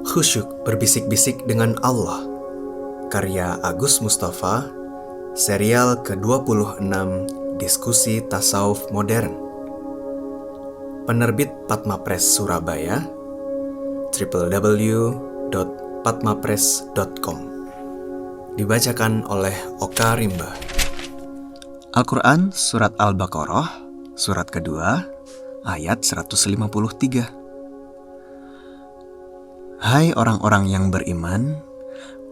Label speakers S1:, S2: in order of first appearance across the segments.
S1: Khusyuk berbisik-bisik dengan Allah, karya Agus Mustafa, serial ke-26 Diskusi Tasawuf Modern. Penerbit Padma Press Surabaya, www.padmapress.com. Dibacakan oleh Oka Rimba. Al-Quran Surat Al-Baqarah, surat kedua, ayat 153. Hai orang-orang yang beriman,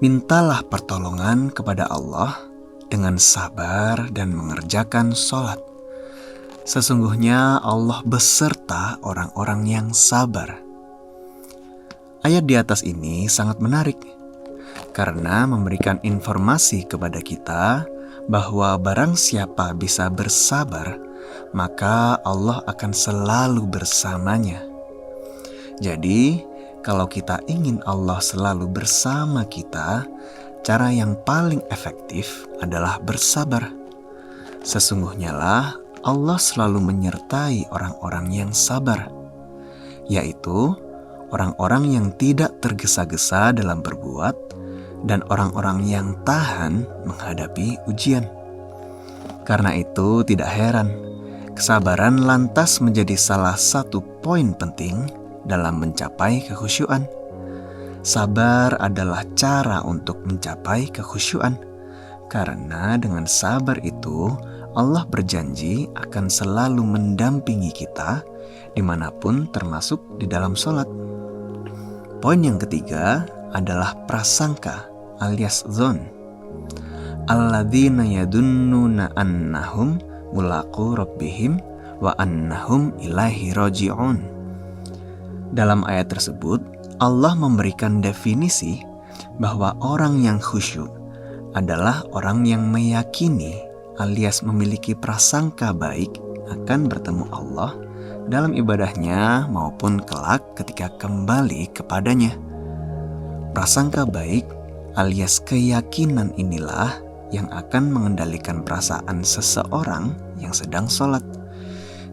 S1: mintalah pertolongan kepada Allah dengan sabar dan mengerjakan sholat. Sesungguhnya Allah beserta orang-orang yang sabar. Ayat di atas ini sangat menarik karena memberikan informasi kepada kita bahwa barang siapa bisa bersabar, maka Allah akan selalu bersamanya. Jadi, kalau kita ingin Allah selalu bersama kita, cara yang paling efektif adalah bersabar. Sesungguhnya lah Allah selalu menyertai orang-orang yang sabar, yaitu orang-orang yang tidak tergesa-gesa dalam berbuat dan orang-orang yang tahan menghadapi ujian. Karena itu tidak heran, kesabaran lantas menjadi salah satu poin penting dalam mencapai kekhusyuan. Sabar adalah cara untuk mencapai kekhusyuan, karena dengan sabar itu Allah berjanji akan selalu mendampingi kita dimanapun, termasuk di dalam sholat. Poin yang ketiga adalah prasangka alias zon. Alladzina yadunnuna annahum mulaqu rabbihim wa annahum ilaihi raji'un. Dalam ayat tersebut, Allah memberikan definisi bahwa orang yang khusyuk adalah orang yang meyakini alias memiliki prasangka baik akan bertemu Allah dalam ibadahnya maupun kelak ketika kembali kepadanya. Prasangka baik alias keyakinan inilah yang akan mengendalikan perasaan seseorang yang sedang sholat.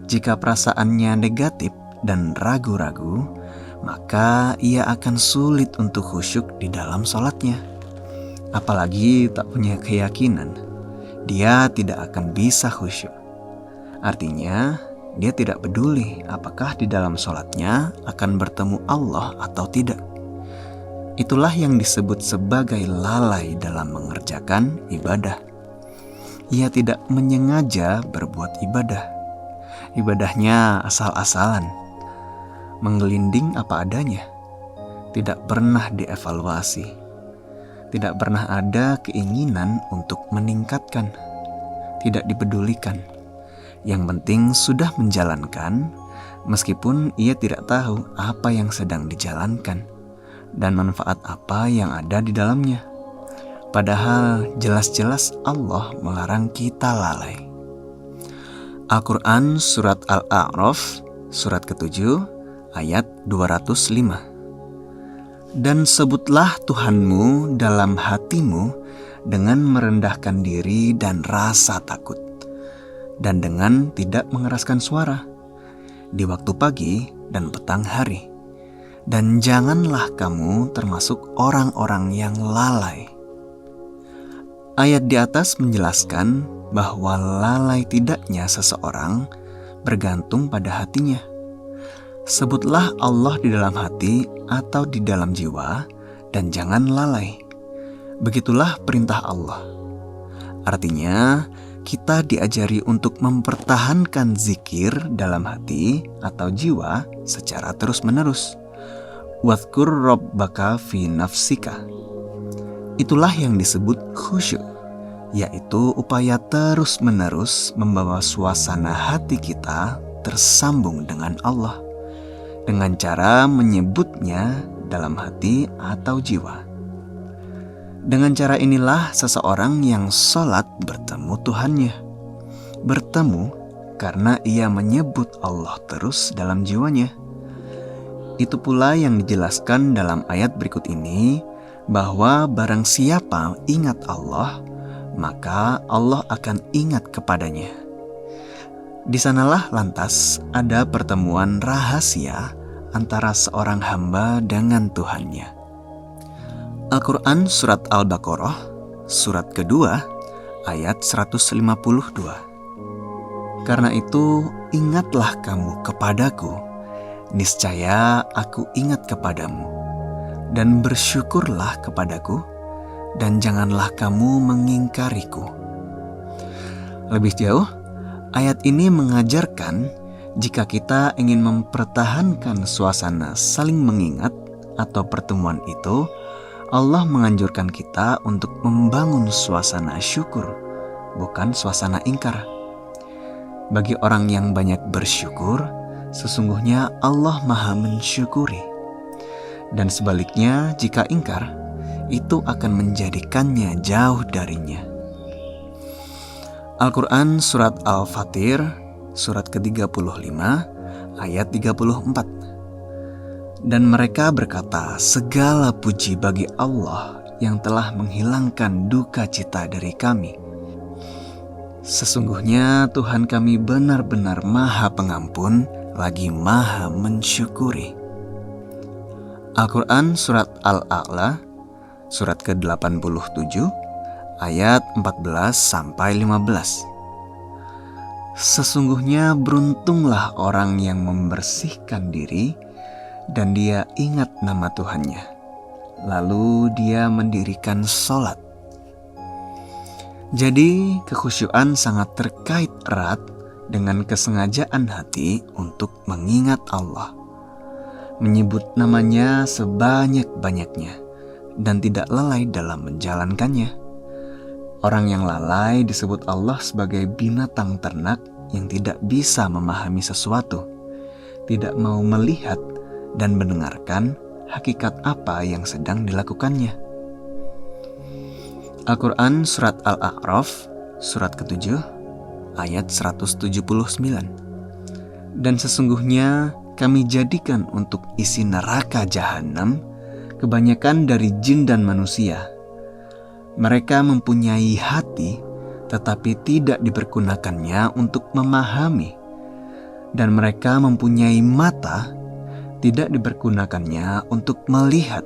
S1: Jika perasaannya negatif dan ragu-ragu, maka ia akan sulit untuk khusyuk di dalam sholatnya. Apalagi tak punya keyakinan, dia tidak akan bisa khusyuk. Artinya, dia tidak peduli apakah di dalam sholatnya akan bertemu Allah atau tidak. Itulah yang disebut sebagai lalai dalam mengerjakan ibadah. Ia tidak menyengaja berbuat ibadah. Ibadahnya asal-asalan, menggelinding apa adanya, tidak pernah dievaluasi, tidak pernah ada keinginan untuk meningkatkan, tidak dipedulikan. Yang penting sudah menjalankan, meskipun ia tidak tahu apa yang sedang dijalankan dan manfaat apa yang ada di dalamnya. Padahal jelas-jelas Allah melarang kita lalai. Al-Quran Surat Al-A'raf, surat ke-7, ayat 205. Dan sebutlah Tuhanmu dalam hatimu dengan merendahkan diri dan rasa takut, dan dengan tidak mengeraskan suara di waktu pagi dan petang hari. Dan janganlah kamu termasuk orang-orang yang lalai. Ayat di atas menjelaskan bahwa lalai tidaknya seseorang bergantung pada hatinya. Sebutlah Allah di dalam hati atau di dalam jiwa, dan jangan lalai. Begitulah perintah Allah. Artinya, kita diajari untuk mempertahankan zikir dalam hati atau jiwa secara terus-menerus. Wadhkur rabbaka fi nafsika. Itulah yang disebut khusyuk, yaitu upaya terus-menerus membawa suasana hati kita tersambung dengan Allah, dengan cara menyebutnya dalam hati atau jiwa. Dengan cara inilah seseorang yang sholat bertemu Tuhannya. Bertemu karena ia menyebut Allah terus dalam jiwanya. Itu pula yang dijelaskan dalam ayat berikut ini, bahwa barang siapa ingat Allah, maka Allah akan ingat kepadanya. Di sanalah lantas ada pertemuan rahasia antara seorang hamba dengan Tuhannya. Al-Quran Surat Al-Baqarah, surat kedua, ayat 152. Karena itu, ingatlah kamu kepadaku, niscaya aku ingat kepadamu, dan bersyukurlah kepadaku, dan janganlah kamu mengingkariku. Lebih jauh, ayat ini mengajarkan jika kita ingin mempertahankan suasana saling mengingat atau pertemuan itu, Allah menganjurkan kita untuk membangun suasana syukur, bukan suasana ingkar. Bagi orang yang banyak bersyukur, sesungguhnya Allah Maha mensyukuri. Dan sebaliknya, jika ingkar, itu akan menjadikannya jauh darinya. Al-Quran Surat Al-Fatir, surat ke-35, ayat 34. Dan mereka berkata, segala puji bagi Allah yang telah menghilangkan duka cita dari kami. Sesungguhnya Tuhan kami benar-benar Maha Pengampun, lagi Maha Mensyukuri. Al-Quran Surat Al-A'la, surat ke-87, ayat 14-15. Sesungguhnya beruntunglah orang yang membersihkan diri dan dia ingat nama Tuhannya, lalu dia mendirikan sholat. Jadi kekhusyuan sangat terkait erat dengan kesengajaan hati untuk mengingat Allah, menyebut namanya sebanyak-banyaknya, dan tidak lalai dalam menjalankannya. Orang yang lalai disebut Allah sebagai binatang ternak yang tidak bisa memahami sesuatu, tidak mau melihat dan mendengarkan hakikat apa yang sedang dilakukannya. Al-Quran Surat Al-A'raf, surat ke-7, ayat 179. Dan sesungguhnya kami jadikan untuk isi neraka jahanam kebanyakan dari jin dan manusia. Mereka mempunyai hati, tetapi tidak dipergunakannya untuk memahami. Dan mereka mempunyai mata, tidak dipergunakannya untuk melihat.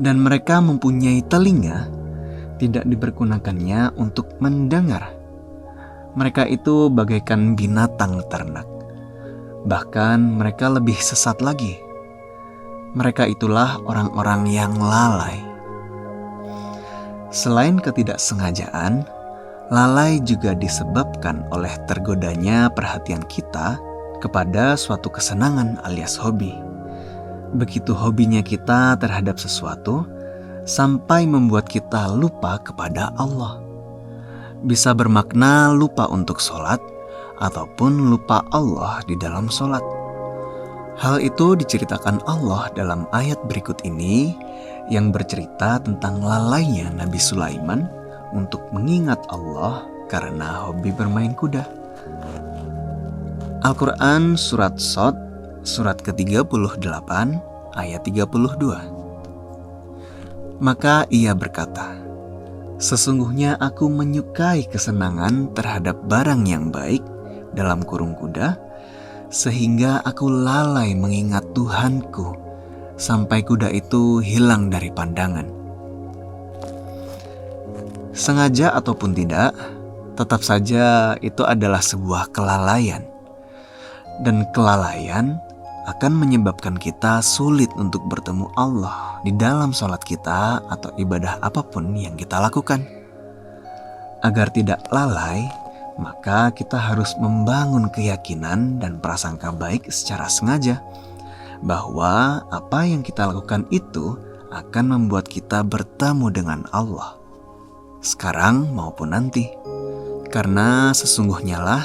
S1: Dan mereka mempunyai telinga, tidak dipergunakannya untuk mendengar. Mereka itu bagaikan binatang ternak. Bahkan mereka lebih sesat lagi. Mereka itulah orang-orang yang lalai. Selain ketidaksengajaan, lalai juga disebabkan oleh tergodanya perhatian kita kepada suatu kesenangan alias hobi. Begitu hobinya kita terhadap sesuatu, sampai membuat kita lupa kepada Allah. Bisa bermakna lupa untuk sholat, ataupun lupa Allah di dalam sholat. Hal itu diceritakan Allah dalam ayat berikut ini, yang bercerita tentang lalainya Nabi Sulaiman untuk mengingat Allah karena hobi bermain kuda. Al-Quran Surat Shad, surat ke-38, ayat 32. Maka ia berkata, sesungguhnya aku menyukai kesenangan terhadap barang yang baik, dalam kurung kuda, sehingga aku lalai mengingat Tuhanku, sampai kuda itu hilang dari pandangan. Sengaja ataupun tidak, tetap saja itu adalah sebuah kelalaian. Dan kelalaian akan menyebabkan kita sulit untuk bertemu Allah di dalam sholat kita atau ibadah apapun yang kita lakukan. Agar tidak lalai, maka kita harus membangun keyakinan dan prasangka baik secara sengaja bahwa apa yang kita lakukan itu akan membuat kita bertemu dengan Allah, sekarang maupun nanti. Karena sesungguhnya lah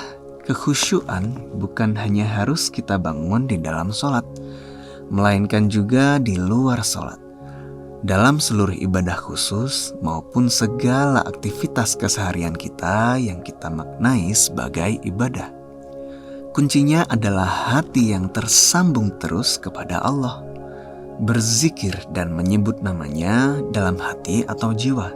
S1: kekhusyuan bukan hanya harus kita bangun di dalam sholat, melainkan juga di luar sholat, dalam seluruh ibadah khusus maupun segala aktivitas keseharian kita yang kita maknai sebagai ibadah. Kuncinya adalah hati yang tersambung terus kepada Allah, berzikir dan menyebut namanya dalam hati atau jiwa,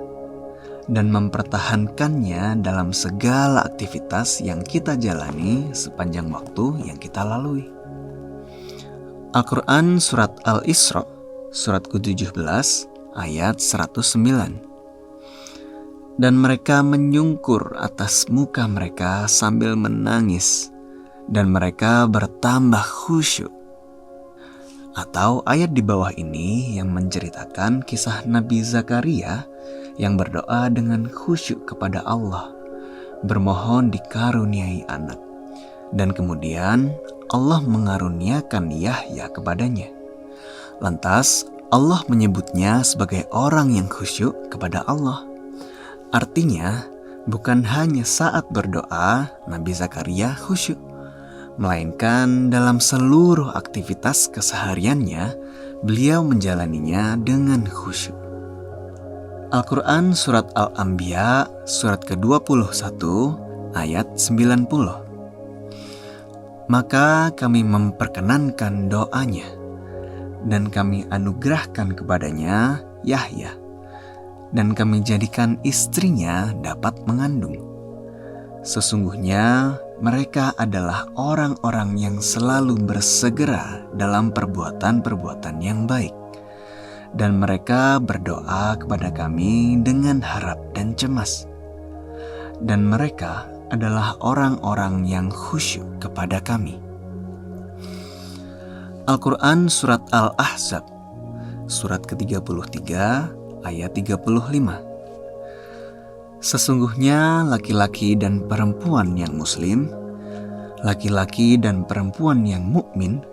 S1: dan mempertahankannya dalam segala aktivitas yang kita jalani sepanjang waktu yang kita lalui. Al-Quran Surat Al-Isra, surat ke-17, ayat 109. Dan mereka menyungkur atas muka mereka sambil menangis, dan mereka bertambah khusyuk. Atau ayat di bawah ini yang menceritakan kisah Nabi Zakaria yang berdoa dengan khusyuk kepada Allah, bermohon dikaruniai anak. Dan kemudian Allah mengaruniakan Yahya kepadanya. Lantas Allah menyebutnya sebagai orang yang khusyuk kepada Allah. Artinya, bukan hanya saat berdoa Nabi Zakaria khusyuk, melainkan dalam seluruh aktivitas kesehariannya, beliau menjalaninya dengan khusyuk. Al-Quran Surat Al-Anbiya, surat ke-21, ayat 90. Maka kami memperkenankan doanya, dan kami anugerahkan kepadanya Yahya, dan kami jadikan istrinya dapat mengandung. Sesungguhnya mereka adalah orang-orang yang selalu bersegera dalam perbuatan-perbuatan yang baik, dan mereka berdoa kepada kami dengan harap dan cemas. Dan mereka adalah orang-orang yang khusyuk kepada kami. Al-Quran Surat Al-Ahzab, surat ke-33, ayat 35. Sesungguhnya laki-laki dan perempuan yang muslim, laki-laki dan perempuan yang mukmin,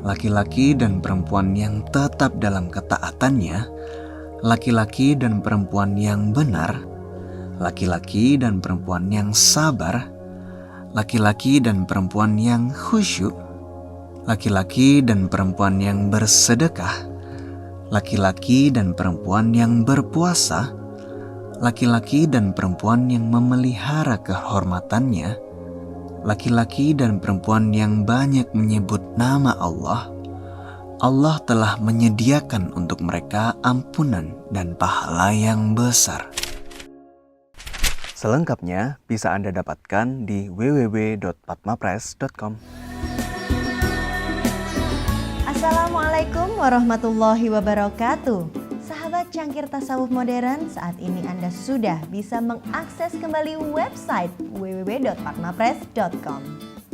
S1: laki-laki dan perempuan yang tetap dalam ketaatannya, laki-laki dan perempuan yang benar, laki-laki dan perempuan yang sabar, laki-laki dan perempuan yang khusyuk, laki-laki dan perempuan yang bersedekah, laki-laki dan perempuan yang berpuasa, laki-laki dan perempuan yang memelihara kehormatannya, laki-laki dan perempuan yang banyak menyebut nama Allah, Allah telah menyediakan untuk mereka ampunan dan pahala yang besar. Selengkapnya bisa Anda dapatkan di www.patmapress.com.
S2: Assalamualaikum warahmatullahi wabarakatuh. Sahabat Cangkir Tasawuf Modern, saat ini Anda sudah bisa mengakses kembali website www.patmapress.com.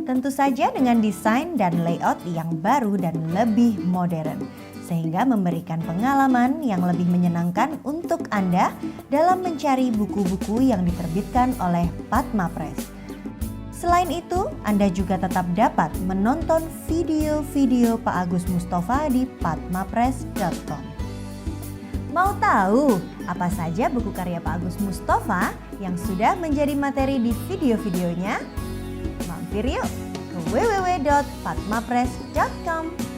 S2: Tentu saja dengan desain dan layout yang baru dan lebih modern, sehingga memberikan pengalaman yang lebih menyenangkan untuk Anda dalam mencari buku-buku yang diterbitkan oleh Patmapress. Selain itu, Anda juga tetap dapat menonton video-video Pak Agus Mustafa di patmapress.com. Mau tahu apa saja buku karya Pak Agus Mustafa yang sudah menjadi materi di video-videonya? Mampir yuk ke www.patmapress.com.